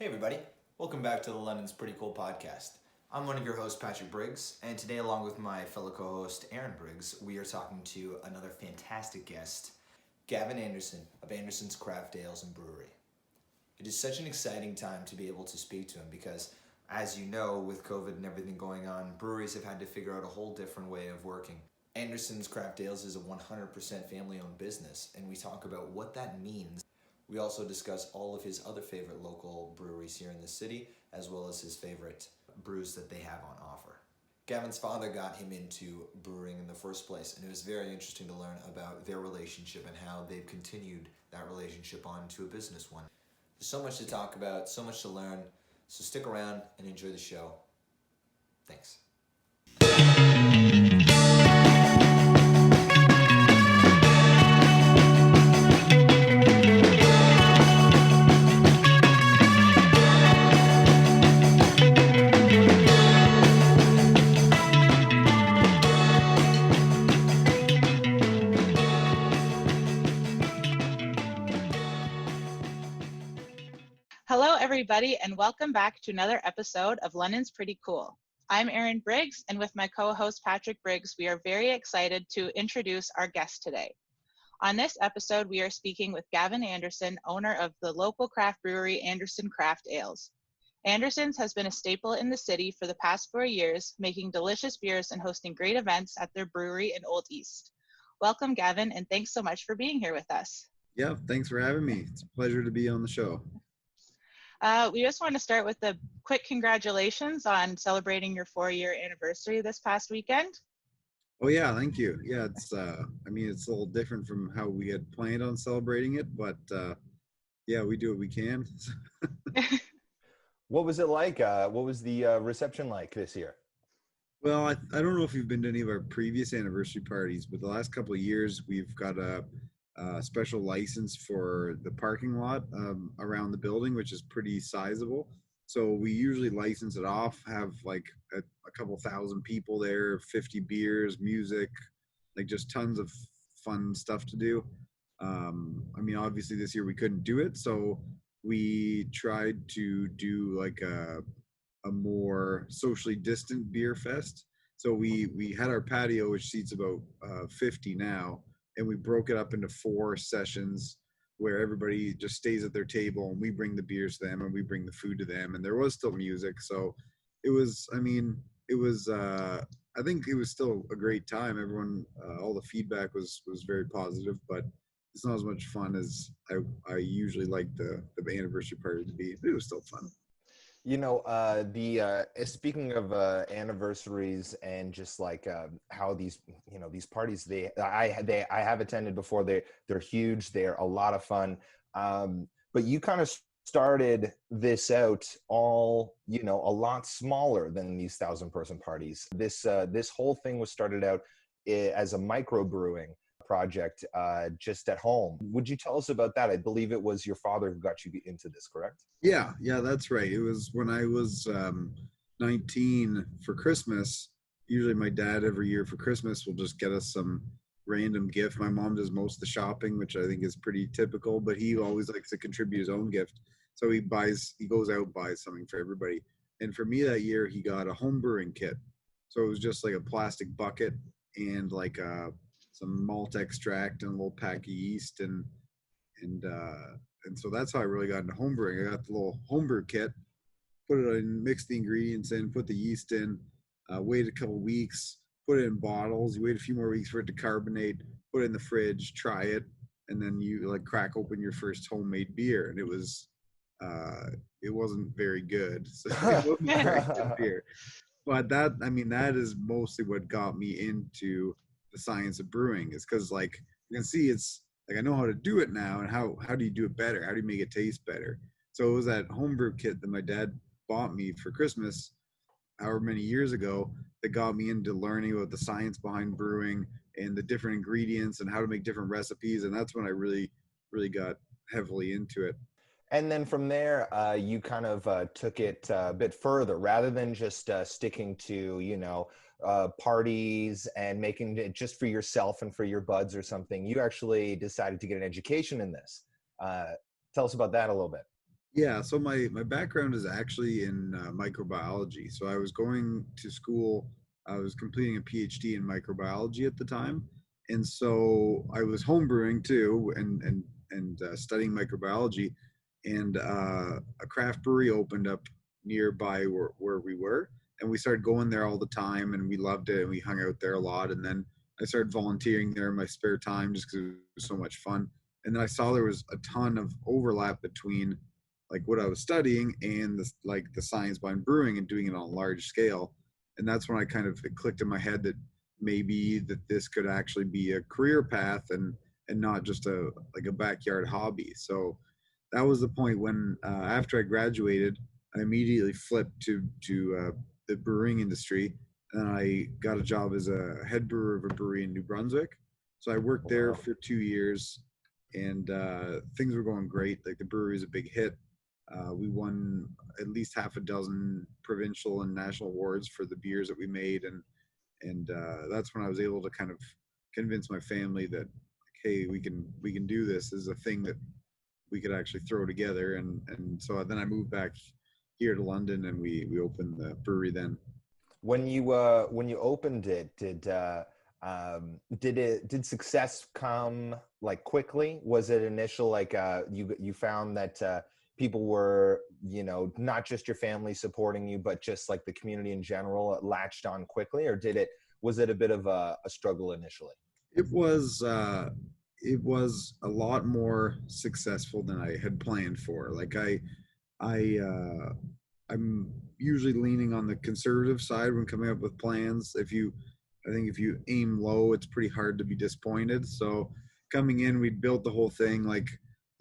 Hey everybody, welcome back to the London's Pretty Cool podcast. I'm one of your hosts, Patrick Briggs, and today along with my fellow co-host, Aaron Briggs, we are talking to another fantastic guest, Gavin Anderson of Anderson's Craft Ales and Brewery. It is such an exciting time to be able to speak to him because, as you know, with COVID and everything going on, breweries have had to figure out a whole different way of working. Anderson's Craft Ales is a 100% family-owned business, and we talk about what that means. We also discuss all of his other favorite local breweries here in the city, as well as his favorite brews that they have on offer. Gavin's father got him into brewing in the first place, and it was very interesting to learn about their relationship and how they've continued that relationship on to a business one. There's so much to talk about, so much to learn, so stick around and enjoy the show. Thanks. Hello, everybody, and welcome back to another episode of London's Pretty Cool. I'm Erin Briggs, and with my co-host Patrick Briggs, we are very excited to introduce our guest today. On this episode, we are speaking with Gavin Anderson, owner of the local craft brewery Anderson Craft Ales. Anderson's has been a staple in the city for the past 4 years, making delicious beers and hosting great events at their brewery in Old East. Welcome, Gavin, and thanks so much for being here with us. Yeah, thanks for having me. It's a pleasure to be on the show. We just want to start with a quick congratulations on celebrating your 4-year anniversary this past weekend. Oh yeah, thank you. Yeah, it's it's a little different from how we had planned on celebrating it, but yeah, we do what we can. What was it like? What was the reception like this year? Well, I don't know if you've been to any of our previous anniversary parties, but the last couple of years we've got a special license for the parking lot around the building, which is pretty sizable. So we usually license it off, have like a couple thousand people there, 50 beers, music, like just tons of fun stuff to do. Obviously this year we couldn't do it, so we tried to do like a more socially distant beer fest. So we had our patio, which seats about 50 now, and we broke it up into 4 sessions where everybody just stays at their table and we bring the beers to them and we bring the food to them, and there was still music. So it was, I think it was still a great time. Everyone, all the feedback was very positive, but it's not as much fun as I usually like the anniversary party to be. It was still fun. You know, speaking of anniversaries and just like how these parties I have attended before. They're huge. They're a lot of fun. But you kind of started this out all a lot smaller than these 1,000-person parties. This whole thing was started out as a microbrewing project just at home. Would you tell us about that? I believe it was your father who got you into this, correct? Yeah, that's right. It was when I was 19 for Christmas. Usually my dad every year for Christmas will just get us some random gift. My mom does most of the shopping, which I think is pretty typical, but he always likes to contribute his own gift. So he goes out, buys something for everybody. And for me that year, he got a home brewing kit. So it was just like a plastic bucket and like some malt extract and a little pack of yeast and so that's how I really got into homebrewing. I got the little homebrew kit, put it in, mixed the ingredients in, put the yeast in, wait a couple weeks, put it in bottles. You wait a few more weeks for it to carbonate, put it in the fridge, try it, and then you like crack open your first homemade beer. And it wasn't very good. So it wasn't very good beer. But that is mostly what got me into the science of brewing, is because like you can see it's like I know how to do it now, and how do you do it better? How do you make it taste better? So it was that homebrew kit that my dad bought me for Christmas however many years ago that got me into learning about the science behind brewing and the different ingredients and how to make different recipes, and that's when I really got heavily into it. And then from there, you kind of took it a bit further, rather than just sticking to, parties and making it just for yourself and for your buds or something. You actually decided to get an education in this. Tell us about that a little bit. Yeah, so my background is actually in microbiology. So I was going to school, I was completing a PhD in microbiology at the time, and so I was homebrewing too, and studying microbiology, and a craft brewery opened up nearby where we were, and we started going there all the time, and we loved it, and we hung out there a lot, and then I started volunteering there in my spare time just because it was so much fun, and then I saw there was a ton of overlap between like what I was studying and the science behind brewing and doing it on a large scale. And that's when I kind of it clicked in my head that maybe that this could actually be a career path and not just a like a backyard hobby. So that was the point when after I graduated, I immediately flipped to the brewing industry, and I got a job as a head brewer of a brewery in New Brunswick. So I worked there Wow. for 2 years, and things were going great. Like the brewery was a big hit. We won at least half a dozen provincial and national awards for the beers that we made, and that's when I was able to kind of convince my family that, hey, we can do this. This is a thing that we could actually throw together, and so then I moved back here to London, and we opened the brewery then. When you opened it, did success come like quickly? Was it initial like you found that people were, you know, not just your family supporting you, but just like the community in general latched on quickly, or was it a bit of a struggle initially? It was it was a lot more successful than I had planned for. Like I I'm usually leaning on the conservative side when coming up with plans. I think if you aim low, it's pretty hard to be disappointed. So coming in, we built the whole thing like,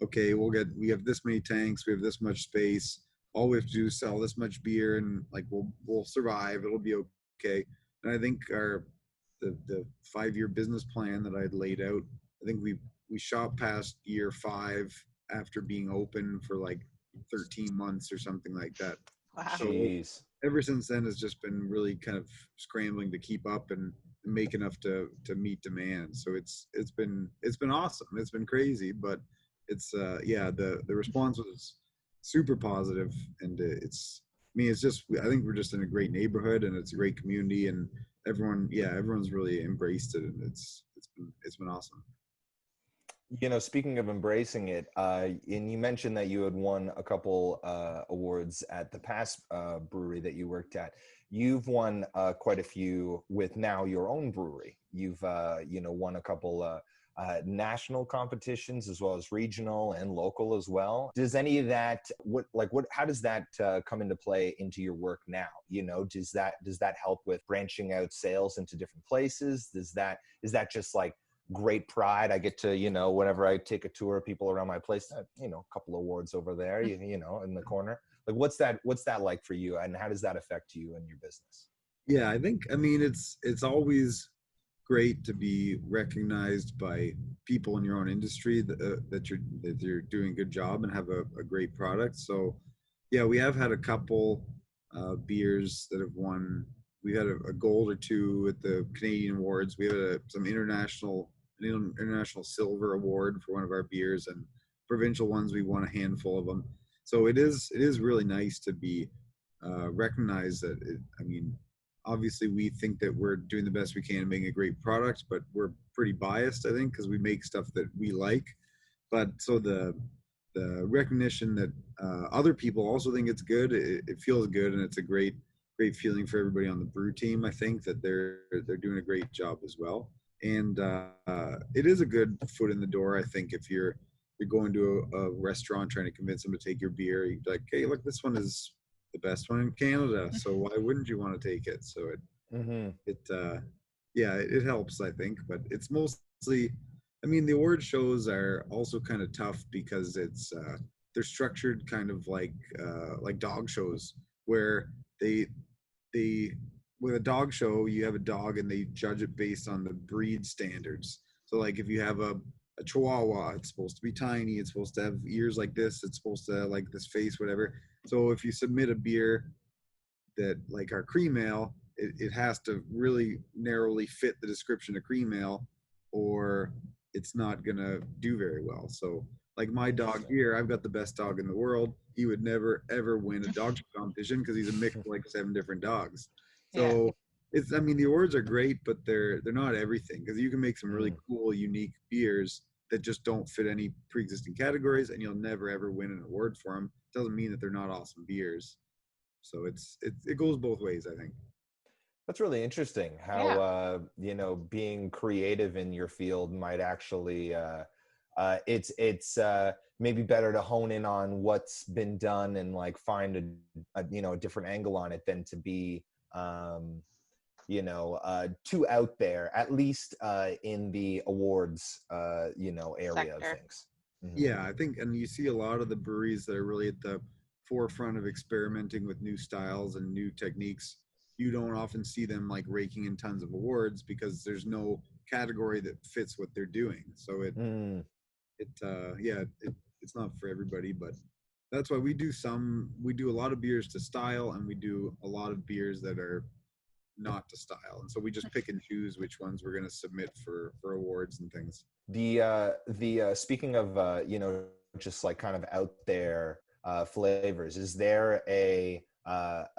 okay, we have this many tanks, we have this much space. All we have to do is sell this much beer, and like we'll survive. It'll be okay. And I think the 5 year business plan that I'd laid out, I think we shot past year 5 after being open for like 13 months or something like that. Wow. So Jeez. ever since then, it's just been really kind of scrambling to keep up and make enough to meet demand. So it's been awesome. It's been crazy, but it's yeah, the response was super positive, and it's I mean it's just I think we're just in a great neighborhood, and it's a great community, and everyone's really embraced it, and it's been awesome. You know, speaking of embracing it, and you mentioned that you had won a couple awards at the past brewery that you worked at. You've won quite a few with now your own brewery. You've, you know, won a couple national competitions as well as regional and local as well. Does any of that, how does that come into play into your work now? You know, does that help with branching out sales into different places? Is that just like great pride? I get to, you know, whenever I take a tour of people around my place, you know, a couple awards over there, you know, in the corner. Like, what's that like for you, and how does that affect you and your business? Yeah, I mean it's always great to be recognized by people in your own industry that you're doing a good job and have a great product. So yeah, we have had a couple beers that have won. We had a gold or two at the Canadian awards. We had some international silver award for one of our beers, and provincial ones we won a handful of them. So it is really nice to be recognized that I mean, obviously we think that we're doing the best we can and making a great product, but we're pretty biased, I think, because we make stuff that we like. But so the recognition that other people also think it's good, it feels good, and it's a great feeling for everybody on the brew team. I think that they're doing a great job as well, and it is a good foot in the door. I think if you're going to a restaurant trying to convince them to take your beer, you're like, hey, look, this one is the best one in Canada, so why wouldn't you want to take it? So Mm-hmm. it yeah, it helps, I think, but it's mostly I mean the award shows are also kind of tough because they're structured kind of like dog shows where they they with a dog show you have a dog and they judge it based on the breed standards. So like if you have a chihuahua, it's supposed to be tiny, it's supposed to have ears like this, it's supposed to have like this face, whatever. So if you submit a beer that like our cream ale, it has to really narrowly fit the description of cream ale, or it's not gonna do very well. So Like my dog Interesting. here, I've got the best dog in the world. He would never ever win a dog show competition because he's a mix of like 7 different dogs. Yeah. So it's, I mean, the awards are great, but they're not everything, because you can make some really Mm. cool, unique beers that just don't fit any pre-existing categories, and you'll never ever win an award for them. Doesn't mean that they're not awesome beers. So it goes both ways, I think. That's really interesting how, Yeah. being creative in your field might actually, it's maybe better to hone in on what's been done and like find a different angle on it than to be, too out there, at least in the awards, area of Sector. things. Mhm. Yeah, I think, and you see a lot of the breweries that are really at the forefront of experimenting with new styles and new techniques. You don't often see them like raking in tons of awards because there's no category that fits what they're doing. So Mm. it's not for everybody, but that's why we do a lot of beers to style, and we do a lot of beers that are not to style. And so we just pick and choose which ones we're going to submit for awards and things. The speaking of just like kind of out there flavors, is there a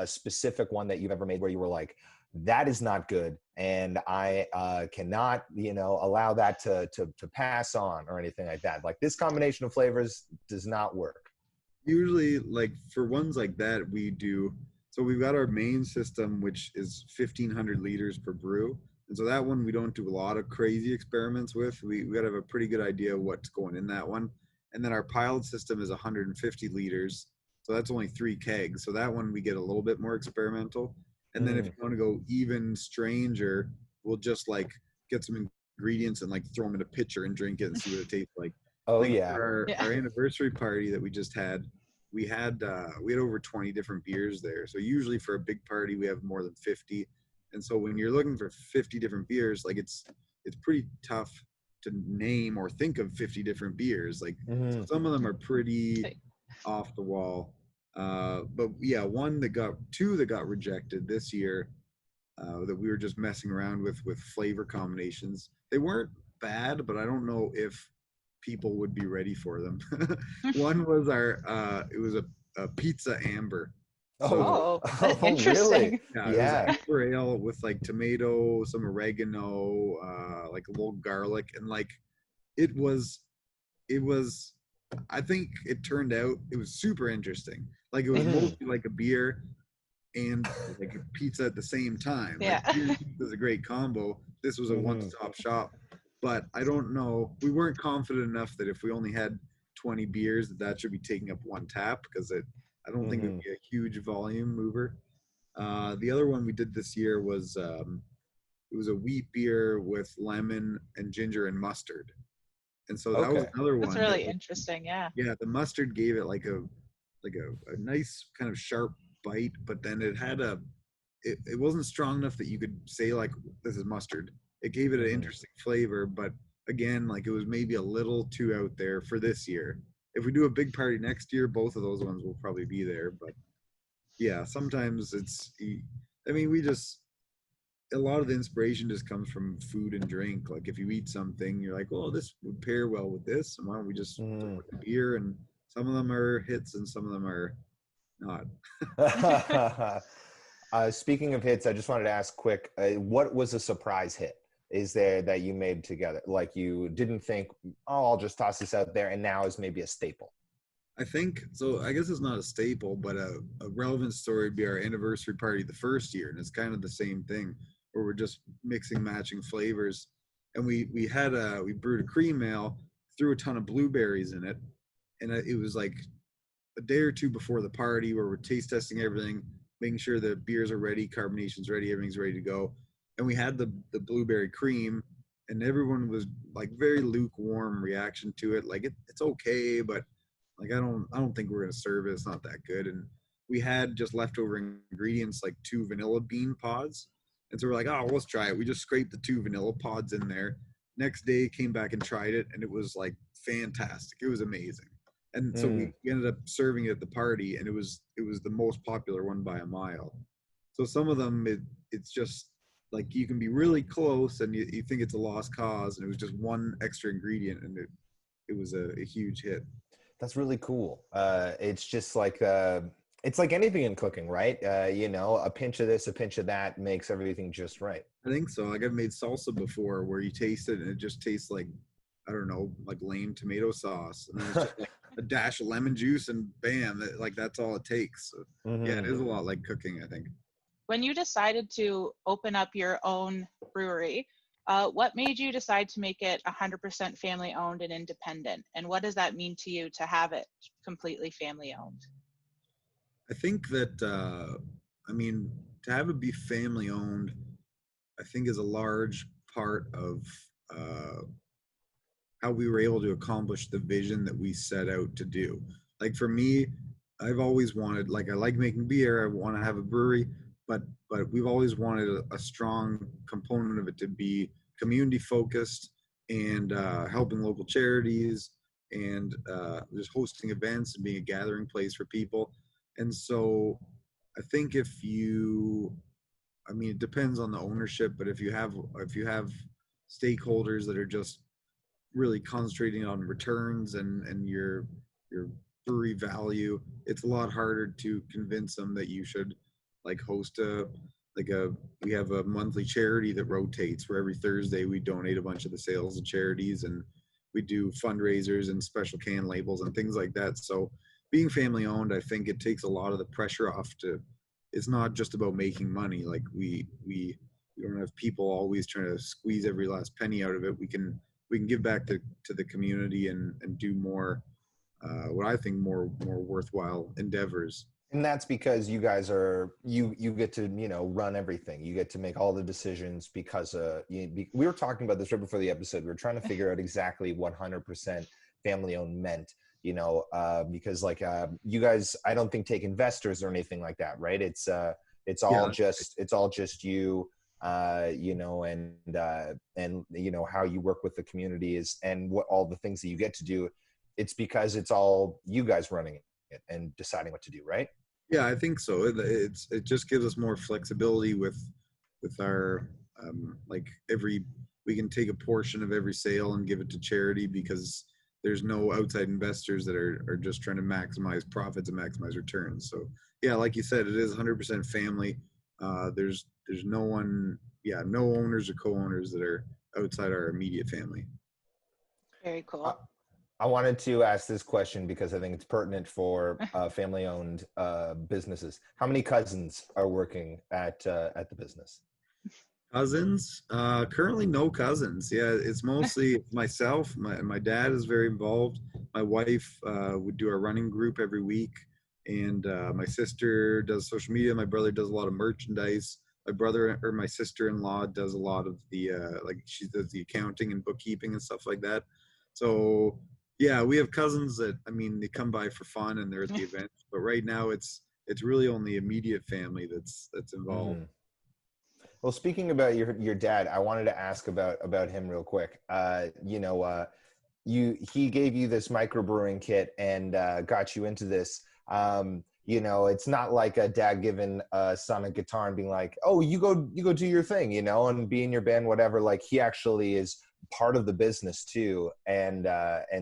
specific one that you've ever made where you were like, that is not good and I cannot allow that to pass on, or anything like that? Like, this combination of flavors does not work. Usually, like for ones like that, we do. So we've got our main system, which is 1,500 liters per brew, and so that one we don't do a lot of crazy experiments with. We got to have a pretty good idea of what's going in that one. And then our pilot system is 150 liters, so that's only 3 kegs. So that one we get a little bit more experimental. And then if Mm. you want to go even stranger, we'll just like get some ingredients and like throw them in a pitcher and drink it and see what it tastes like. Oh Like yeah. for Yeah. our anniversary party that we just had, we had over 20 different beers there. So usually for a big party we have more than 50. And so when you're looking for 50 different beers, like it's pretty tough to name or think of 50 different beers. Like, so Mhm. some of them are pretty off the wall. But yeah, two that got rejected this year, that we were just messing around with flavor combinations. They weren't bad, but I don't know if people would be ready for them. One was it was a pizza amber. So Oh, Oh, oh, really? interesting. yeah, it was Yeah. amber ale with like tomato, some oregano, like a little garlic, and like it was it was I think it turned out it was super interesting. Like, it was Mhm. mostly like a beer and like a pizza at the same time. Like, Yeah. beer and pizza is a great combo. This was a Mhm. one-stop shop. But I don't know. We weren't confident enough that if we only had 20 beers, that should be taking up one tap, because I don't think it would Mhm. be a huge volume mover. The other one we did this year was it was a wheat beer with lemon and ginger and mustard. And so that was Okay. another That's one that really was, interesting. Yeah. yeah, the mustard gave it like a nice kind of sharp bite, but then it wasn't strong enough that you could say like, this is mustard. It gave it an Mhm. interesting flavor, but again, like, it was maybe a little too out there for this year. If we do a big party next year, both of those ones will probably be there. But yeah, sometimes I mean, a lot of the inspiration just comes from food and drink. Like, if you eat something, you're like, oh, this would pair well with this, and why don't we just throw Mhm. in a beer? And some of them are hits and some of them are not. Speaking of hits, I just wanted to ask quick, what was a surprise hit? Is there that you made together? Like, you didn't think, oh, I'll just toss this out there, and now is maybe a staple. I think so. I guess it's not a staple, but a relevant story would be our anniversary party the first year, and it's kind of the same thing where we're just mixing, matching flavors. And we brewed a cream ale, threw a ton of blueberries in it, and it was like a day or two before the party where we're taste testing everything, making sure the beers are ready, carbonation's ready, everything's ready to go. And we had the blueberry cream, and everyone was like very lukewarm reaction to it. Like, it's okay, but like, I don't think we're gonna serve it. It's not that good. And we had just leftover ingredients, like 2 vanilla bean pods. And so we're like, oh, let's try it. We just scraped the 2 vanilla pods in there. Next day came back and tried it, and it was like fantastic. It was amazing. And so we Mm. ended up serving it at the party, and it was the most popular one by a mile. So some of them, it's just like, you can be really close and you think it's a lost cause, and it was just one extra ingredient, and it was a huge hit. That's really cool. It's just like it's like anything in cooking, right? You know, a pinch of this, a pinch of that makes everything just right. I think so. Like I've made salsa before where you taste it and it just tastes like, I don't know, like lame tomato sauce. And then it's just like a dash of lemon juice and bam, like that's all it takes. So, yeah, it is a lot like cooking, I think. When you decided to open up your own brewery, what made you decide to make it 100% family owned and independent? And what does that mean to you to have it completely family owned? I think that, I mean, to have it be family owned, I think is a large part of how we were able to accomplish the vision that we set out to do. Like for me, I've always wanted, like I like making beer, I want to have a brewery, but we've always wanted a strong component of it to be community focused and helping local charities and just hosting events and being a gathering place for people. And so I think if you, I mean, it depends on the ownership, but if you have stakeholders that are just really concentrating on returns and your brewery value, it's a lot harder to convince them that you should like host we have a monthly charity that rotates where every Thursday we donate a bunch of the sales to charities and we do fundraisers and special can labels and things like that. So being family owned, I think it takes a lot of the pressure off to, it's not just about making money. Like we don't have people always trying to squeeze every last penny out of it. We can give back to the community and do more, what I think more worthwhile endeavors. And that's because you guys are you get to, you know, run everything. You get to make all the decisions because we were talking about this right before the episode. We were trying to figure out exactly what 100% family owned meant, you know, because like you guys, I don't think take investors or anything like that, right? It's all just you. You know, and you know how you work with the community is, and what all the things that you get to do. It's because it's all you guys running it and deciding what to do, right? Yeah, I think so. It just gives us more flexibility with our like we can take a portion of every sale and give it to charity because there's no outside investors that are just trying to maximize profits and maximize returns. So yeah, like you said, it is 100% family. There's no one, no owners or co-owners that are outside our immediate family. Very cool. I wanted to ask this question because I think it's pertinent for family-owned businesses. How many cousins are working at the business? Cousins? Currently no cousins. Yeah, it's mostly myself. My dad is very involved. My wife would do our running group every week. And my sister does social media. My brother does a lot of merchandise. My sister-in-law does a lot of the, she does the accounting and bookkeeping and stuff like that. So yeah, we have cousins that, I mean, they come by for fun and they're at the event, but right now it's really only immediate family that's involved. Mm. Well, speaking about your dad, I wanted to ask about him real quick. You know, he gave you this microbrewing kit and got you into this. You know, it's not like a dad giving a son a guitar and being like, "Oh, you go do your thing," you know, and be in your band, whatever. Like he actually is part of the business too, and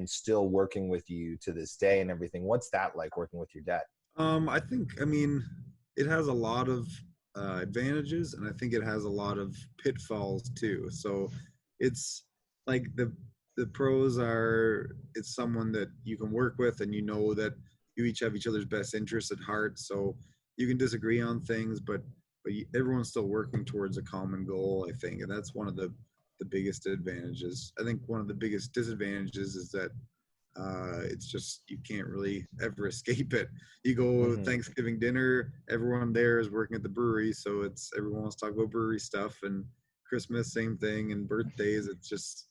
still working with you to this day and everything. What's that like working with your dad? I mean, it has a lot of advantages, and I think it has a lot of pitfalls too. So it's like the pros are it's someone that you can work with, and you know that you each have each other's best interests at heart. So you can disagree on things, but everyone's still working towards a common goal, I think, and that's one of the biggest advantages. I think one of the biggest disadvantages is that it's just you can't really ever escape it. You go Thanksgiving dinner, everyone there is working at the brewery, so it's everyone wants to talk about brewery stuff, and Christmas same thing, and birthdays. It's just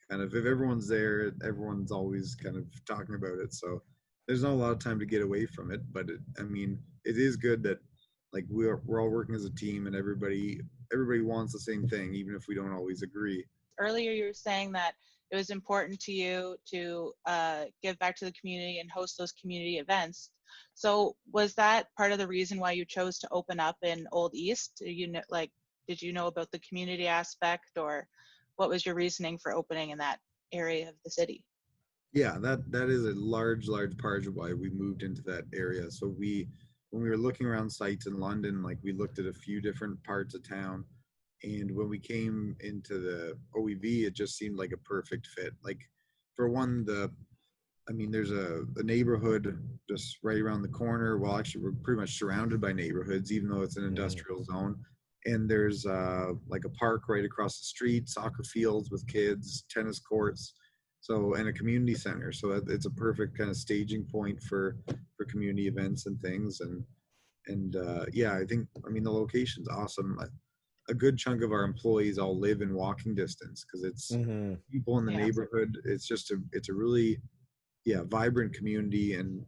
kind of if everyone's there, everyone's always kind of talking about it. So there's not a lot of time to get away from it. But I mean, it is good that like we're all working as a team, and everybody wants the same thing, even if we don't always agree. Earlier, you were saying that it was important to you to give back to the community and host those community events. So was that part of the reason why you chose to open up in Old East? Did you know about the community aspect, or what was your reasoning for opening in that area of the city? Yeah, that is a large part of why we moved into that area. So when we were looking around sites in London, like we looked at a few different parts of town, and when we came into the OEV, it just seemed like a perfect fit. Like for one, there's a neighborhood just right around the corner. Well, actually, we're pretty much surrounded by neighborhoods, even though it's an Mm. industrial zone. And there's like a park right across the street, soccer fields with kids, tennis courts, so and a community center. So it's a perfect kind of staging point for community events and things. And yeah, I think the location's awesome. A good chunk of our employees all live in walking distance because it's Hmm. people in the Yeah. neighborhood. It's a really vibrant community, and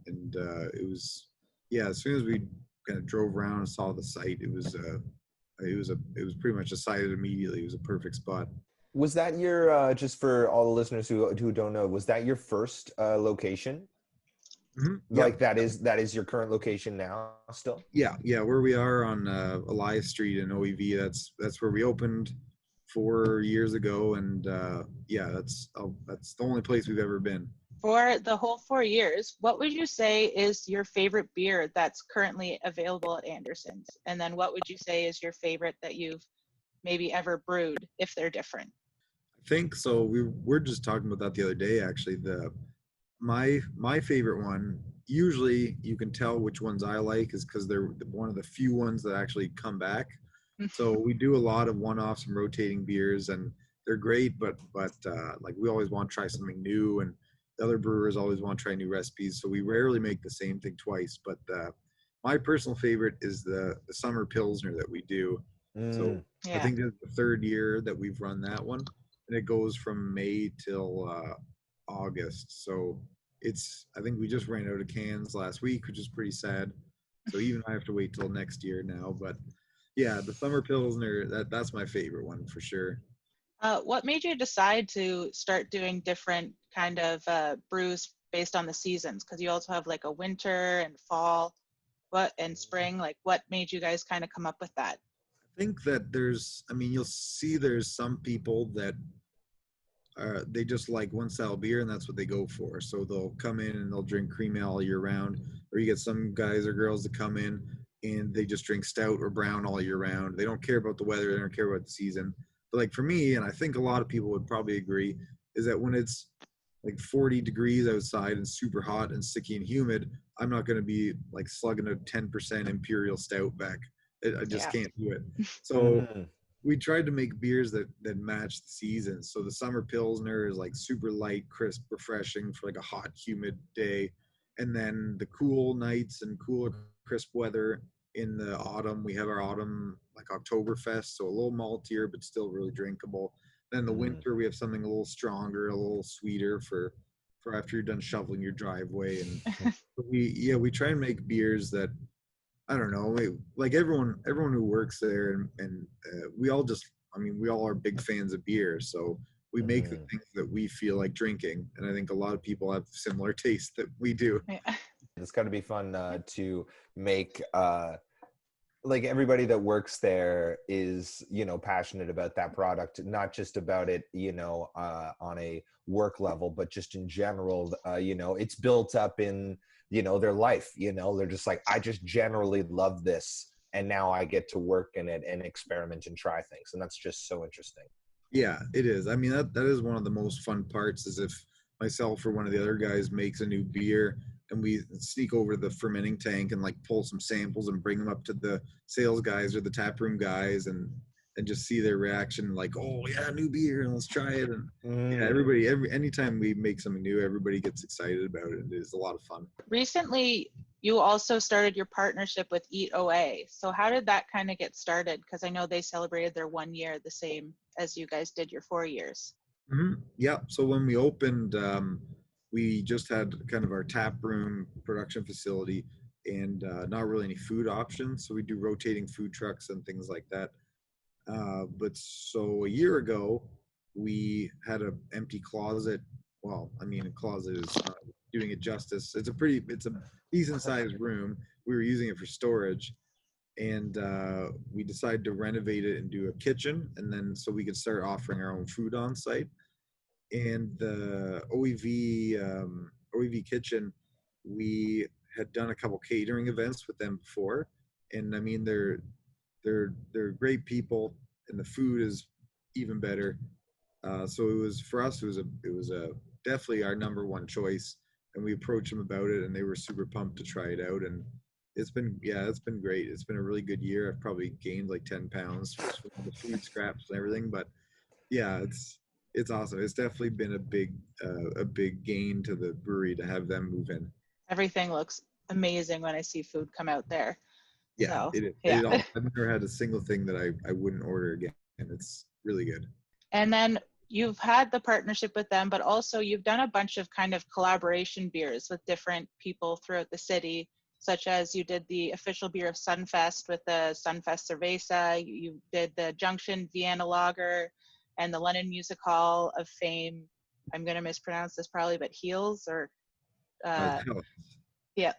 it was as soon as we kind of drove around and saw the site, it was pretty much decided immediately. It was a perfect spot. Was that your just for all the listeners who don't know? Was that your first location? Yeah, Like that is your current location now still? yeah, where we are on Elias Street in OEV. That's where we opened 4 years ago, and that's the only place we've ever been. For the whole 4 years, what would you say is your favorite beer that's currently available at Anderson's? And then what would you say is your favorite that you've maybe ever brewed, if they're different? I think so. We were just talking about that the other day. Actually, my favorite one. Usually, you can tell which ones I like is because they're one of the few ones that actually come back. So we do a lot of one-offs and rotating beers, and they're great. But like we always want to try something new, and the other brewers always want to try new recipes. So we rarely make the same thing twice. But my personal favorite is the summer pilsner that we do. So Mm. I Yeah. think it's the third year that we've run that one, and it goes from May till August. So I think we just ran out of cans last week, which is pretty sad. So even I have to wait till next year now. But yeah, the summer pilsner, that's my favorite one for sure. What made you decide to start doing different kind of brews based on the seasons? Because you also have like a winter and fall, what and spring. Like, what made you guys kind of come up with that? I think that you'll see there's some people that they just like one style beer and that's what they go for. So they'll come in and they'll drink cream ale all year round, or you get some guys or girls that come in and they just drink stout or brown all year round. They don't care about the weather, they don't care about the season. But like for me, and I think a lot of people would probably agree, is that when it's like 40 degrees outside and super hot and sticky and humid, I'm not going to be like slugging a 10% imperial stout back. I just Yeah. can't do it. So Mm. we tried to make beers that match the seasons. So the summer pilsner is like super light, crisp, refreshing for like a hot, humid day, and then the cool nights and cooler, crisp weather in the autumn. We have our autumn like Oktoberfest, so a little maltier but still really drinkable. Then the Mm. winter we have something a little stronger, a little sweeter for after you're done shoveling your driveway. And we try and make beers that I don't know, like everyone who works there, and we all just, we all are big fans of beer, so we make the Mhm. things that we feel like drinking, and I think a lot of people have similar tastes that we do. Yeah. It's got to be fun to make like everybody that works there is passionate about that product, not just about it on a work level, but just in general. It's built up in their life. They're just like, I just generally love this, and now I get to work in it and experiment and try things, and that's just so interesting. Yeah, it is. That is one of the most fun parts is if myself or one of the other guys makes a new beer and we sneak over to the fermenting tank and like pull some samples and bring them up to the sales guys or the taproom guys and just see their reaction like, oh yeah, new beer and let's try it. And yeah, Mm. anytime we make something new, everybody gets excited about it. It is a lot of fun. Recently, you also started your partnership with E08. So how did that kind of get started? Because I know they celebrated their 1 year the same as you guys did your 4 years. Yeah. So when we opened, we just had kind of our tap room production facility and not really any food options. So we do rotating food trucks and things like that. But so a year ago, we had an empty closet. Well, a closet is not doing it justice. It's a decent sized room. We were using it for storage, and we decided to renovate it and do a kitchen, and then so we could start offering our own food on site. And the OEV kitchen, we had done a couple catering events with them before, and I mean they're great people, and the food is even better. So it was for us. It was a definitely our number one choice, and we approached them about it, and they were super pumped to try it out. And it's been great. It's been a really good year. I've probably gained like 10 pounds from the food scraps and everything, but yeah, it's awesome. It's definitely been a big gain to the brewery to have them move in. Everything looks amazing when I see food come out there. Yeah, So yeah. it all. I've never had a single thing that I wouldn't order again, and it's really good. And then you've had the partnership with them, but also you've done a bunch of kind of collaboration beers with different people throughout the city, such as you did the official beer of Sunfest with the Sunfest Cerveza, you did the Junction Vienna Lager, and the London Music Hall of Fame. I'm going to mispronounce this probably, but Heels or Hell, yeah.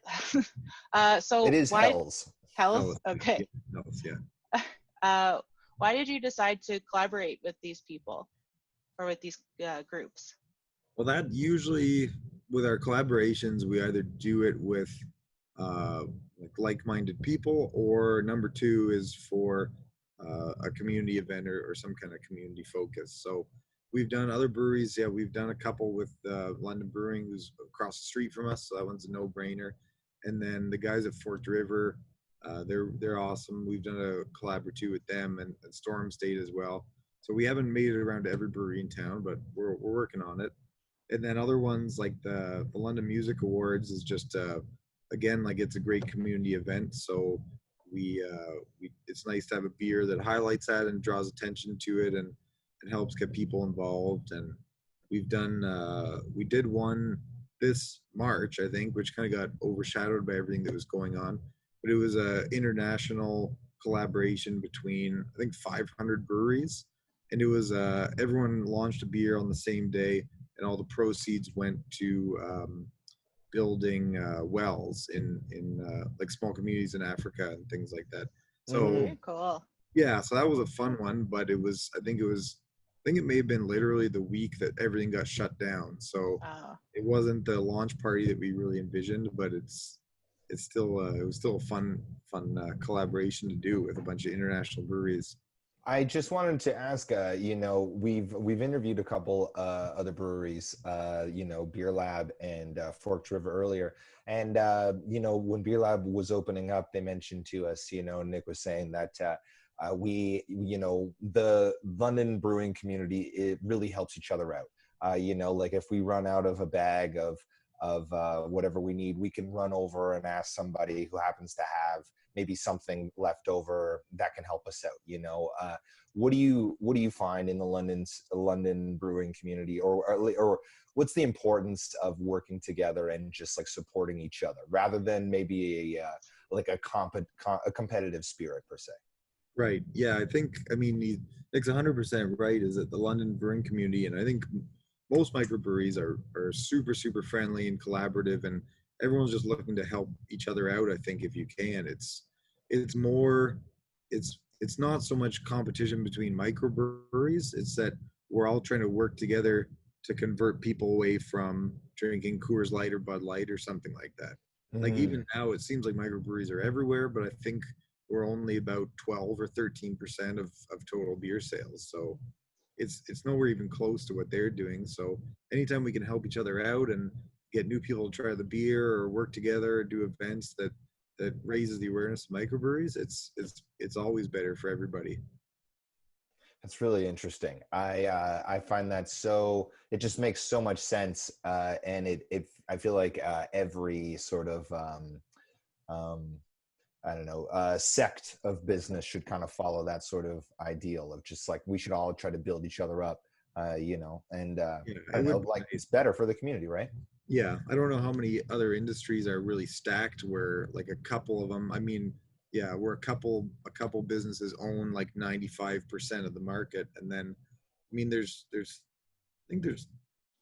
It So is why Hells. Hells? Okay. yeah. Why did you decide to collaborate with these people or with these groups? Well, that usually with our collaborations, we either do it with uh, like-minded people, or number two is for a community event or some kind of community focus. So we've done other breweries. Yeah, we've done a couple with London Brewing, who's across the street from us. So that one's a no-brainer. And then the guys at Forked River, they're awesome. We've done a collab or two with them, and Storm State as well. So we haven't made it around to every brewery in town, but we're working on it. And then other ones like the London Music Awards is just again, like it's a great community event. So we it's nice to have a beer that highlights that and draws attention to it, and helps get people involved. And we did one this March, I think, which kind of got overshadowed by everything that was going on. But it was a international collaboration between I think 500 breweries, and it was everyone launched a beer on the same day, and all the proceeds went to building wells in like small communities in Africa and things like that. So Very cool. yeah, so that was a fun one, but I think it may have been literally the week that everything got shut down. So Oh, it wasn't the launch party that we really envisioned, but it's still it was still a fun collaboration to do with a bunch of international breweries. I just wanted to ask, we've interviewed a couple other breweries, Beer Lab and Forked River earlier. And, when Beer Lab was opening up, they mentioned to us, Nick was saying that the London brewing community, it really helps each other out. Like if we run out of a bag of whatever we need, we can run over and ask somebody who happens to have maybe something left over that can help us out. What do you find in the London brewing community, or what's the importance of working together and just like supporting each other rather than maybe a competitive spirit per se? Right. Yeah, I mean, Nick's 100% right. Is that the London brewing community, and I think most microbreweries are super super friendly and collaborative, and everyone's just looking to help each other out. I think if you can, it's more it's not so much competition between microbreweries. It's that we're all trying to work together to convert people away from drinking Coors Light or Bud Light or something like that. Like even now, it seems like microbreweries are everywhere, but I think we're only about 12 or 13% of total beer sales. So it's nowhere even close to what they're doing. So anytime we can help each other out and get new people to try the beer or work together or do events that raises the awareness of microbreweries, it's always better for everybody. That's really interesting. I find that it just makes so much sense, and I feel like every sort of I don't know, sect of business should kind of follow that sort of ideal of just like we should all try to build each other up, and Yeah, I don't know, like it's better for the community, right? Yeah, I don't know how many other industries are really stacked where like a couple of them, I mean, yeah, where a couple businesses own like 95% of the market. And then I mean there's I think there's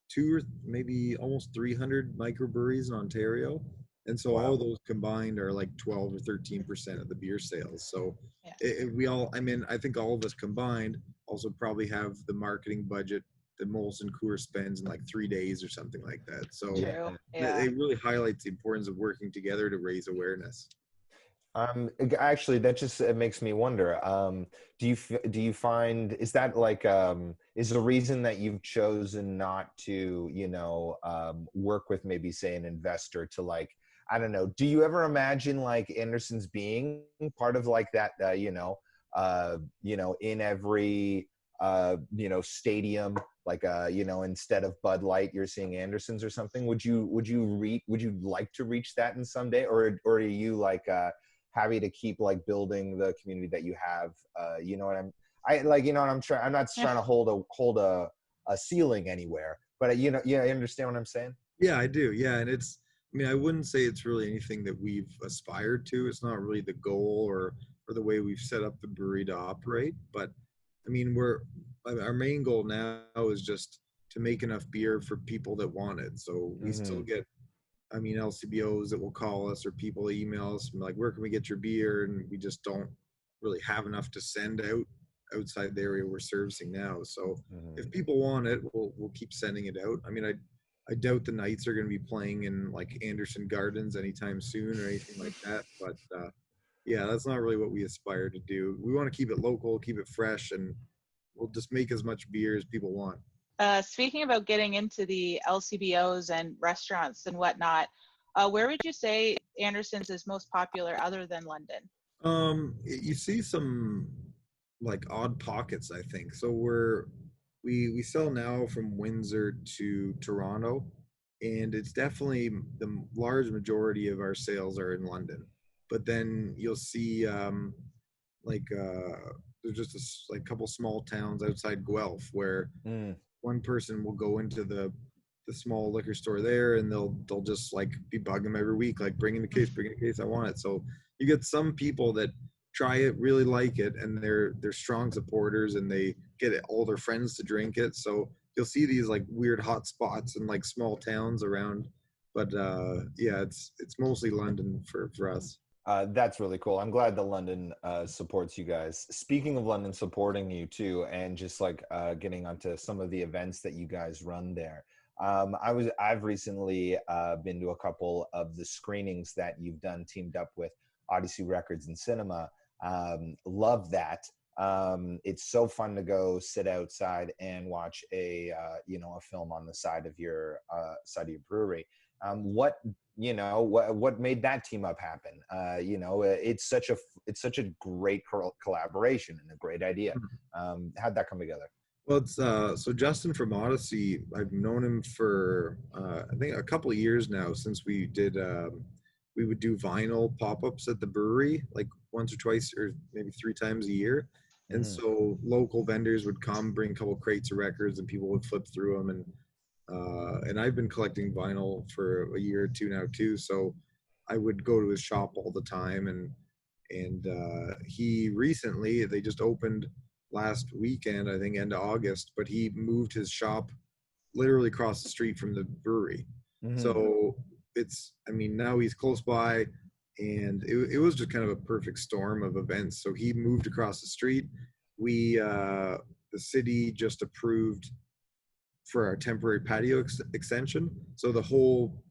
two or maybe almost 300 microbreweries in Ontario. And so all Wow. of those combined are like 12 or 13% of the beer sales. So yeah. we all, I mean, I think all of us combined also probably have the marketing budget Molson Coors spends in like 3 days or something like that. So True. Yeah. it really highlights the importance of working together to raise awareness. Actually, that just it makes me wonder. Do you find is that like is the reason that you've chosen not to work with maybe say an investor to like I don't know? Do you ever imagine like Anderson's being part of like that in every stadium like instead of Bud Light you're seeing Anderson's or something? Would you like to reach that in someday or are you like happy to keep like building the community that you have? I'm not trying to hold a ceiling anywhere, but I understand what I'm saying? Yeah, I do. Yeah, and I wouldn't say it's really anything that we've aspired to. It's not really the goal or the way we've set up the brewery to operate. But I mean, our main goal now is just to make enough beer for people that want it. So we still get, LCBOs that will call us or people email us and like, where can we get your beer? And we just don't really have enough to send outside the area we're servicing now. So if people want it, we'll keep sending it out. I mean, I doubt the Knights are going to be playing in like Anderson Gardens anytime soon or anything like that. But yeah, that's not really what we aspire to do. We want to keep it local, keep it fresh, and we'll just make as much beer as people want. Speaking about getting into the LCBOs and restaurants and whatnot, where would you say Anderson's is most popular other than London? You see some like odd pockets, I think. So we sell now from Windsor to Toronto, and it's definitely the large majority of our sales are in London. But then you'll see there's just a couple small towns outside Guelph where one person will go into the small liquor store there and they'll just like be bugging them every week, like bring in the case, I want it. So you get some people that try it, really like it, and they're strong supporters and they get all their friends to drink it. So you'll see these like weird hot spots in like small towns around. But yeah, it's mostly London for us. That's really cool. I'm glad that London supports you guys. Speaking of London supporting you too, and just like getting onto some of the events that you guys run there. I've recently been to a couple of the screenings that you've done teamed up with Odyssey Records and Cinema. Love that. It's so fun to go sit outside and watch a film on the side of your brewery. What made that team up happen? It's such a great collaboration and a great idea. How'd that come together? Well, it's so Justin from Odyssey, I've known him for I think a couple of years now, since we would do vinyl pop-ups at the brewery like once or twice or maybe 3 times a year. And so local vendors would come, bring a couple crates of records, and people would flip through them. And I've been collecting vinyl for a year or two now too. So I would go to his shop all the time. And he recently, they just opened last weekend, I think end of August, but he moved his shop literally across the street from the brewery. So now he's close by, and it was just kind of a perfect storm of events. So he moved across the street. The city just approved for our temporary patio extension. So the whole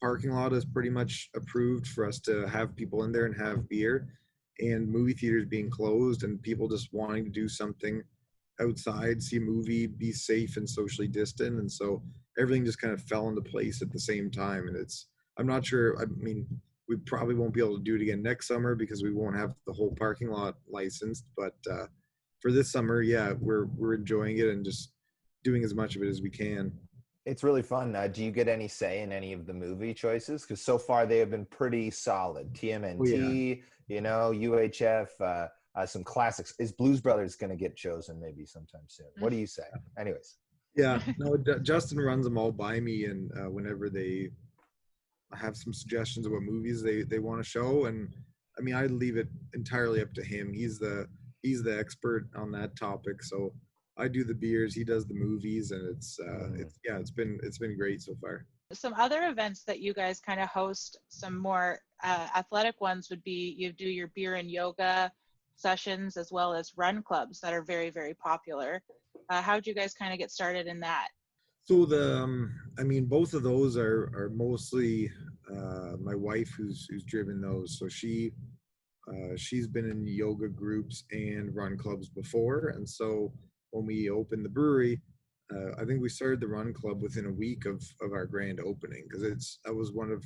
parking lot is pretty much approved for us to have people in there and have beer, and movie theaters being closed and people just wanting to do something outside, see a movie, be safe and socially distant. And so everything just kind of fell into place at the same time. And I'm not sure, we probably won't be able to do it again next summer because we won't have the whole parking lot licensed. But for this summer, yeah, we're enjoying it and just doing as much of it as we can. It's really fun. Do you get any say in any of the movie choices? Because so far they have been pretty solid. TMNT, UHF, some classics. Is Blues Brothers going to get chosen maybe sometime soon? What do you say? Anyways. Yeah, no, Justin runs them all by me, and whenever they have some suggestions of what movies they want to show, and I leave it entirely up to him. He's the expert on that topic. So I do the beers, he does the movies, and it's been great so far. Some other events that you guys kind of host, some more athletic ones would be you do your beer and yoga sessions as well as run clubs that are very, very popular. How'd you guys kind of get started in that? So both of those are mostly my wife who's driven those. So she's been in yoga groups and run clubs before, and so when we opened the brewery, I think we started the run club within a week of our grand opening, because that was one of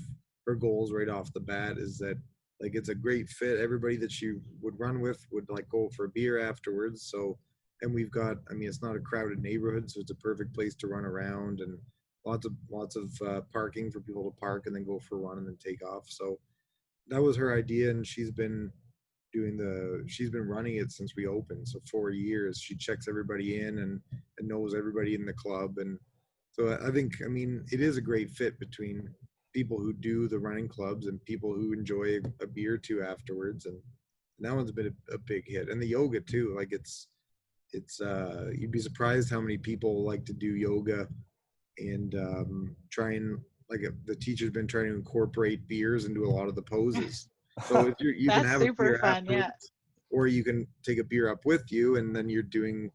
her goals right off the bat, is that like it's a great fit. Everybody that she would run with would like go for a beer afterwards. So, and we've got, it's not a crowded neighborhood, so it's a perfect place to run around, and lots of parking for people to park and then go for a run and then take off. So that was her idea, and she's been running it since we opened, so 4 years. She checks everybody in and knows everybody in the club, and so I think it is a great fit between people who do the running clubs and people who enjoy a beer or two afterwards, and that one's been a big hit. And the yoga too, like it's you'd be surprised how many people like to do yoga and try and the teacher's been trying to incorporate beers into a lot of the poses. So if you can That's have a super beer fun, yeah. or you can take a beer up with you, and then you're doing,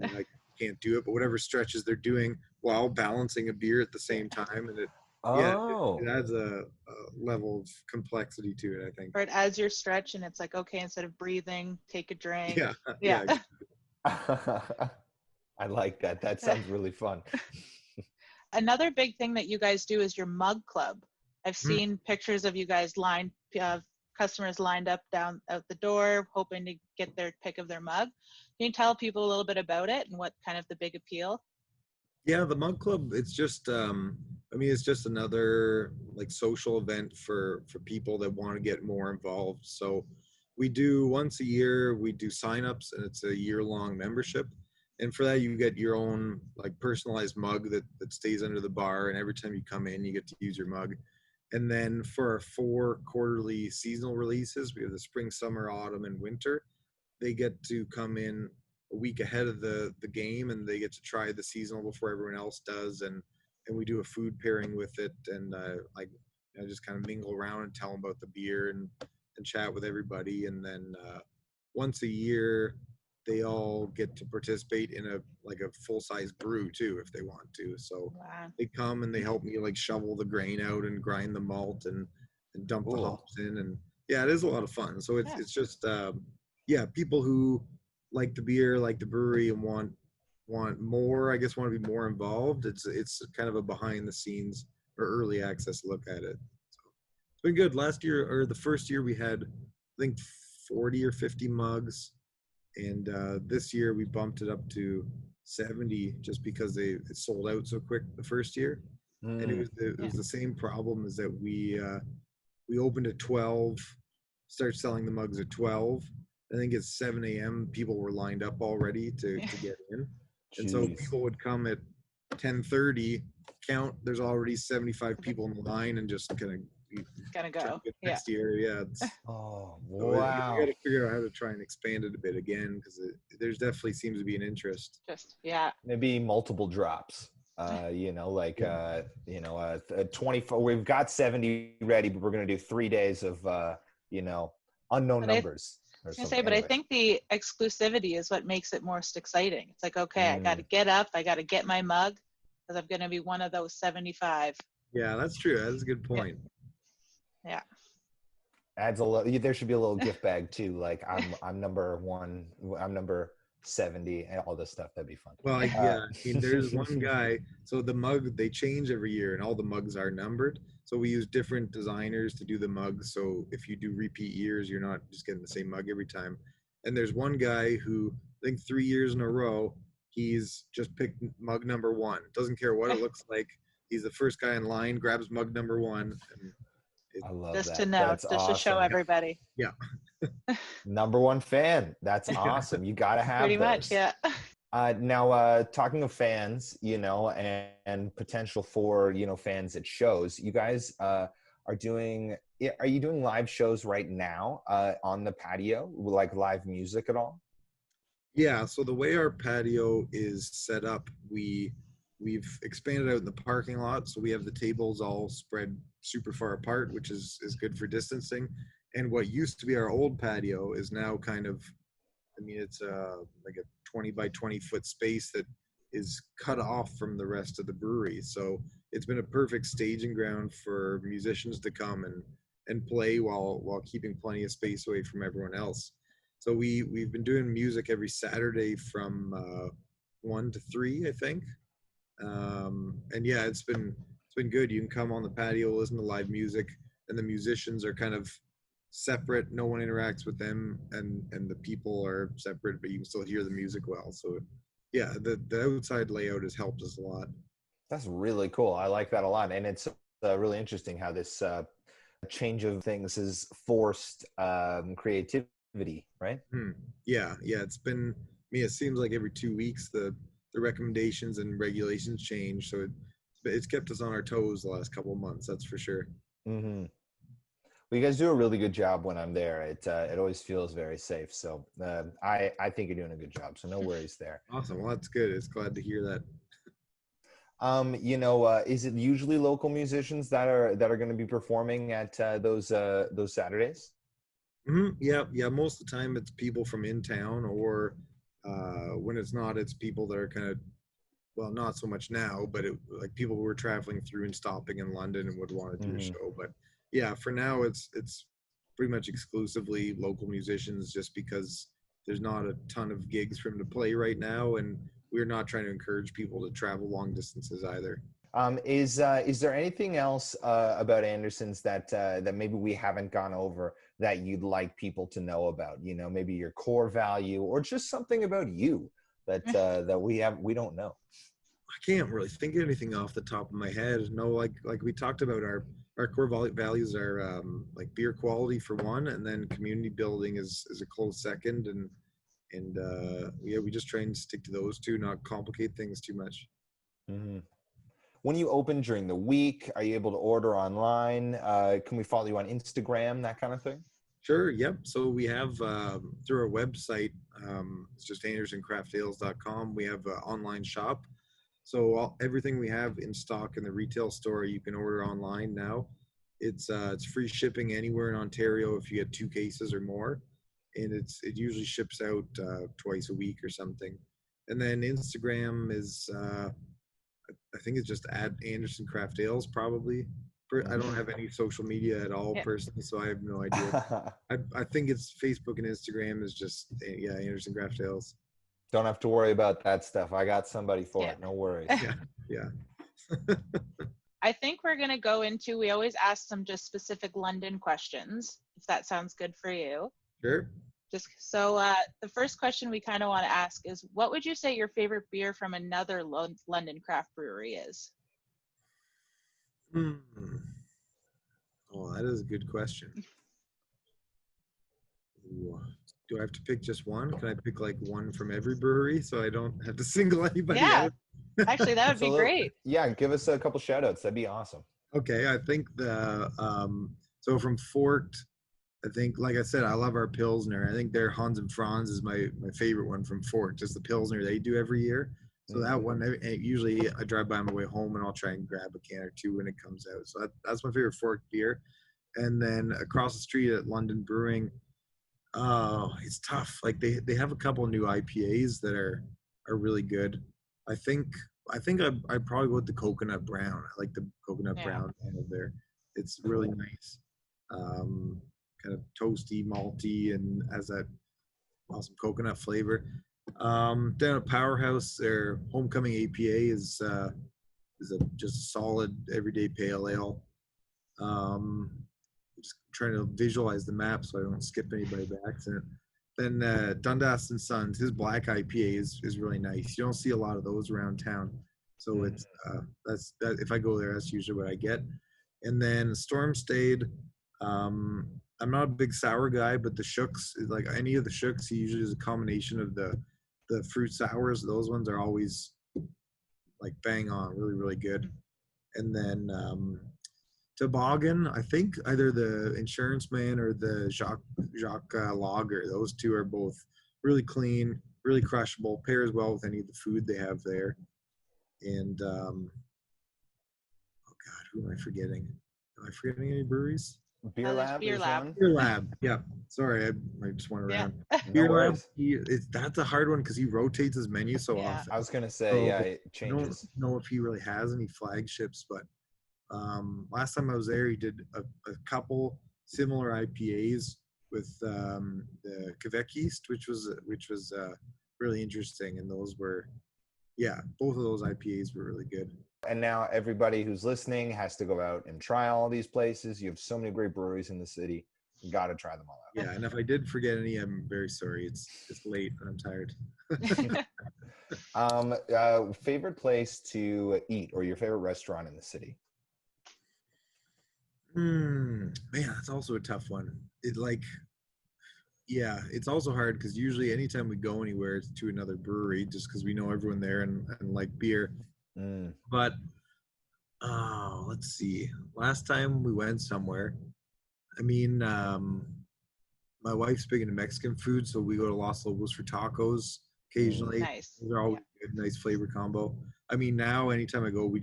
I can't do it, but whatever stretches they're doing while balancing a beer at the same time, and it adds a level of complexity to it, I think. Or it adds your stretch, and it's like, okay, instead of breathing, take a drink. Yeah. I like that. That sounds really fun. Another big thing that you guys do is your mug club. I've seen pictures of you guys customers lined up down out the door, hoping to get their pick of their mug. Can you tell people a little bit about it and what kind of the big appeal? Yeah, the mug club, it's just it's just another like social event for people that want to get more involved. So we do once a year, we do signups, and it's a year-long membership. And for that, you get your own like personalized mug that stays under the bar, and every time you come in, you get to use your mug. And then for our 4 quarterly seasonal releases, we have the spring, summer, autumn, and winter. They get to come in a week ahead of the game, and they get to try the seasonal before everyone else does. And we do a food pairing with it, and I just kind of mingle around and tell them about the beer and chat with everybody. And then once a year, they all get to participate in a full-size brew too, if they want to. So they come and they help me like shovel the grain out and grind the malt and dump the hops in, and yeah, it is a lot of fun. So it's just people who like the beer, like the brewery, and want more, I guess, want to be more involved. It's kind of a behind the scenes or early access look at it. So it's been good. Last year, or the first year, we had I think 40 or 50 mugs. And this year we bumped it up to 70 just because it sold out so quick the first year. And it was the same problem, is that we opened at 12, started selling the mugs at 12. I think at 7 a.m. people were lined up already to get in. And so people would come at 10:30, count, there's already 75 people in the line, and just kind of Gonna go. Next year, wow. You got to figure out how to try and expand it a bit again, because there's definitely seems to be an interest. Maybe multiple drops. 24. We've got 70 ready, but we're gonna do 3 days of unknown numbers. I think the exclusivity is what makes it most exciting. It's like, okay, I got to get up, I got to get my mug, because I'm going to be one of those 75. Yeah, that's true. That's a good point. Yeah. Adds a little. There should be a little gift bag too. Like I'm number 1. I'm number 70, and all this stuff. That'd be fun. Well, there's one guy. So the mug, they change every year, and all the mugs are numbered. So we use different designers to do the mugs. So if you do repeat years, you're not just getting the same mug every time. And there's one guy who, I think 3 years in a row, he's just picked mug number 1. Doesn't care what it looks like. He's the first guy in line, grabs mug number 1. And I love just that. To know, That's just awesome. to show everybody. Yeah. Number 1 fan. That's awesome. You got to have Pretty those. much, yeah. Now, talking of fans, and potential for, fans at shows, you guys are you doing live shows right now on the patio, like live music at all? Yeah, so the way our patio is set up, we've expanded out in the parking lot, so we have the tables all spread super far apart, which is good for distancing. And what used to be our old patio is now kind of, it's like a 20 by 20 foot space that is cut off from the rest of the brewery. So it's been a perfect staging ground for musicians to come and play while keeping plenty of space away from everyone else. So we've been doing music every Saturday from 1 to 3, I think. And yeah, it's been good. You can come on the patio, listen to live music, and the musicians are kind of separate. No one interacts with them, and the people are separate, but you can still hear the music well. So yeah, the outside layout has helped us a lot. That's really cool. I like that a lot. And it's really interesting how this change of things has forced creativity, right? Yeah. It's been, it seems like every 2 weeks the recommendations and regulations change. So it's kept us on our toes the last couple of months. That's for sure. Mm-hmm. Well, you guys do a really good job when I'm there. It always feels very safe. So I think you're doing a good job. So no worries there. Awesome. Well, that's good. It's glad to hear that. Is it usually local musicians that are going to be performing at those Saturdays? Mm-hmm. Yeah. Most of the time it's people from in town, or when it's not, it's people that are kind of, well, not so much now, but like people who are traveling through and stopping in London and would want to do a show. But yeah, for now it's pretty much exclusively local musicians, just because there's not a ton of gigs for them to play right now, and we're not trying to encourage people to travel long distances either. Is there anything else about Anderson's that maybe we haven't gone over that you'd like people to know about? Maybe your core value, or just something about you that that we don't know. I can't really think of anything off the top of my head. No, like we talked about, our core values are like beer quality for one, and then community building is a close second, and yeah, we just try and stick to those two, not complicate things too much. Mm-hmm. When you open during the week, are you able to order online? Can we follow you on Instagram, that kind of thing? Sure. Yep. So we have through our website, it's just andersoncraftales.com. We have an online shop. So everything we have in stock in the retail store, you can order online now. It's free shipping anywhere in Ontario if you get 2 cases or more, and it usually ships out twice a week or something. And then Instagram is I think it's just at Anderson Craft Ales probably. I don't have any social media at all personally, so I have no idea. I think it's Facebook and Instagram is just Anderson Craft Ales. Don't have to worry about that stuff. I got somebody for it. No worries. Yeah. I think we're going to go into, we always ask some just specific London questions, if that sounds good for you. Sure. Just so the first question we kind of want to ask is, what would you say your favorite beer from another London craft brewery is? Oh, that is a good question. Do I have to pick just one? Can I pick like one from every brewery so I don't have to single anybody out? Actually, that would be great. Yeah, give us a couple shout outs. That'd be awesome. Okay, I think so from Fort, I think, like I said, I love our Pilsner. I think their Hans and Franz is my favorite one from Fort, just the Pilsner they do every year. So that one, usually I drive by on my way home and I'll try and grab a can or two when it comes out. So that's my favorite Fort beer. And then across the street at London Brewing, it's tough. Like they have a couple of new IPAs that are really good. I think I'd probably go with the Coconut Brown. I like the Coconut Brown there. It's really nice. Kind of toasty, malty, and has that awesome coconut flavor. Down at Powerhouse, their Homecoming APA is just a solid everyday pale ale. Just trying to visualize the map so I don't skip anybody by accident. Then Dundas and Sons, his black IPA is really nice. You don't see a lot of those around town, so it's that's if I go there, that's usually what I get. And then Storm Stayed. I'm not a big sour guy, but the Shooks, like any of the Shooks, he usually is a combination of the fruit sours. Those ones are always like bang on, really, really good. And then Toboggan, I think either the Insurance Man or the Jacques Lager, those two are both really clean, really crushable, pairs well with any of the food they have there. And oh God, who am I forgetting? Am I forgetting any breweries? Beer there's Lab Beer is Lab. one. Beer Lab. Yeah. Sorry, I just went Yeah. around. No Beer Lab. worries. That's a hard one because he rotates his menu so Yeah. often. I was gonna say, So, yeah, it I don't changes. know if he really has any flagships, but last time I was there, he did a couple similar IPAs with the Quebec East, which was really interesting, and those were, yeah, both of those IPAs were really good. And now everybody who's listening has to go out and try all these places. You have so many great breweries in the city. You got to try them all out. Yeah, and if I did forget any, I'm very sorry. It's late and I'm tired. Favorite place to eat or your favorite restaurant in the city? Man, that's also a tough one. It's also hard because usually anytime we go anywhere, it's to another brewery just because we know everyone there and like beer. But let's see. Last time we went somewhere, my wife's big into Mexican food, so we go to Los Lobos for tacos occasionally. Nice. Those are always good, nice flavor combo. Now anytime I go, we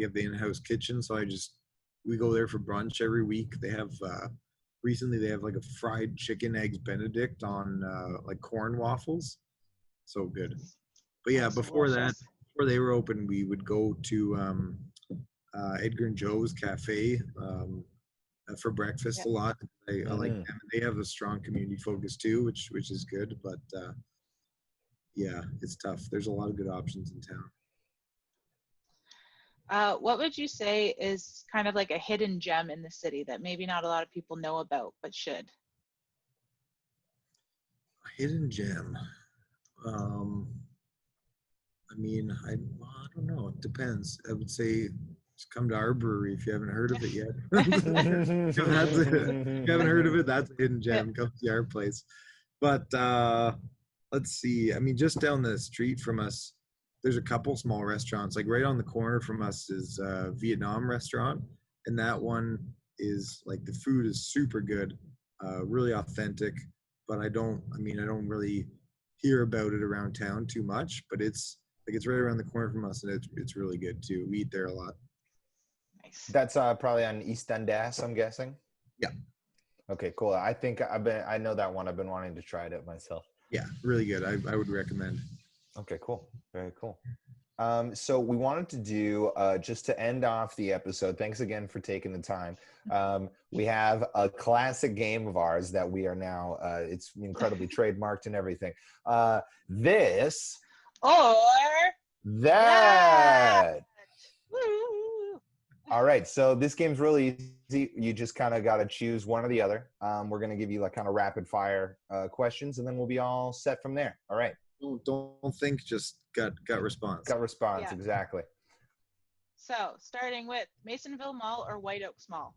have the in-house kitchen, so we go there for brunch every week. They have recently they have like a fried chicken eggs Benedict on like corn waffles, so good. But yeah, That's before delicious. they were open, we would go to Edgar and Joe's Cafe for breakfast Yep. a lot. I like Mhm. them. They have a strong community focus too, which is good. But yeah, it's tough. There's a lot of good options in town. What would you say is kind of like a hidden gem in the city that maybe not a lot of people know about but should? Hidden gem. I don't know. It depends. I would say just come to our brewery if you haven't heard of it yet. If you haven't heard of it, that's a hidden gem. Come see our place. But let's see. Just down the street from us, there's a couple small restaurants. Like right on the corner from us is a Vietnam restaurant, and that one is like the food is super good, really authentic. But I don't really hear about it around town too much. But it's right around the corner from us, and it's really good too. We eat there a lot. Nice. That's probably on East Dundas, I'm guessing. Yeah. Okay, cool. I think I know that one. I've been wanting to try it myself. Yeah, really good. I would recommend. Okay, cool. Very cool. So we wanted to do, just to end off the episode, thanks again for taking the time. We have a classic game of ours that we are now, it's incredibly trademarked and everything. This Or that. Woo! All right, so this game's really easy. You just kind of got to choose one or the other. We're going to give you like kind of rapid fire questions, and then we'll be all set from there. All right. Don't think, just gut response. Gut response, Yeah. exactly. So, starting with Masonville Mall or White Oaks Mall?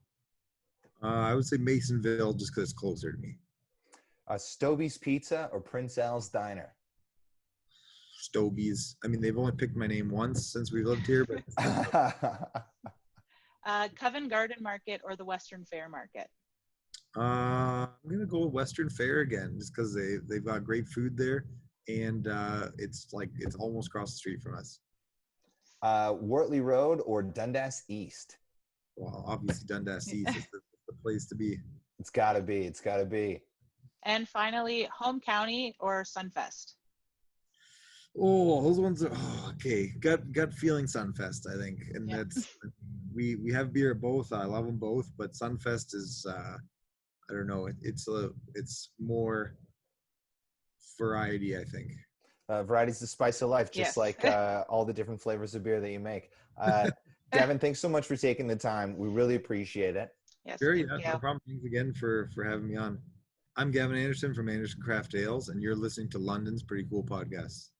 I would say Masonville just because it's closer to me. Stovey's Pizza or Prince Al's Diner? Stogies. They've only picked my name once since we lived here, but Covent Garden Market or the Western Fair Market? I'm gonna go with Western Fair again, just because they've got great food there, and it's almost across the street from us. Wortley Road or Dundas East? Well, obviously Dundas East is the place to be. It's gotta be. It's gotta be. And finally, Home County or Sunfest? Oh, those ones are okay. Gut feeling Sunfest, I think, and Yeah. that's we have beer at both. I love them both, but Sunfest is I don't know. It's more variety, I think. Variety's the spice of life, just Yes. like all the different flavors of beer that you make. Gavin, thanks so much for taking the time. We really appreciate it. Yes, Sure, thank yeah, you. no problem. Thanks again for having me on. I'm Gavin Anderson from Anderson Craft Ales, and you're listening to London's Pretty Cool Podcast.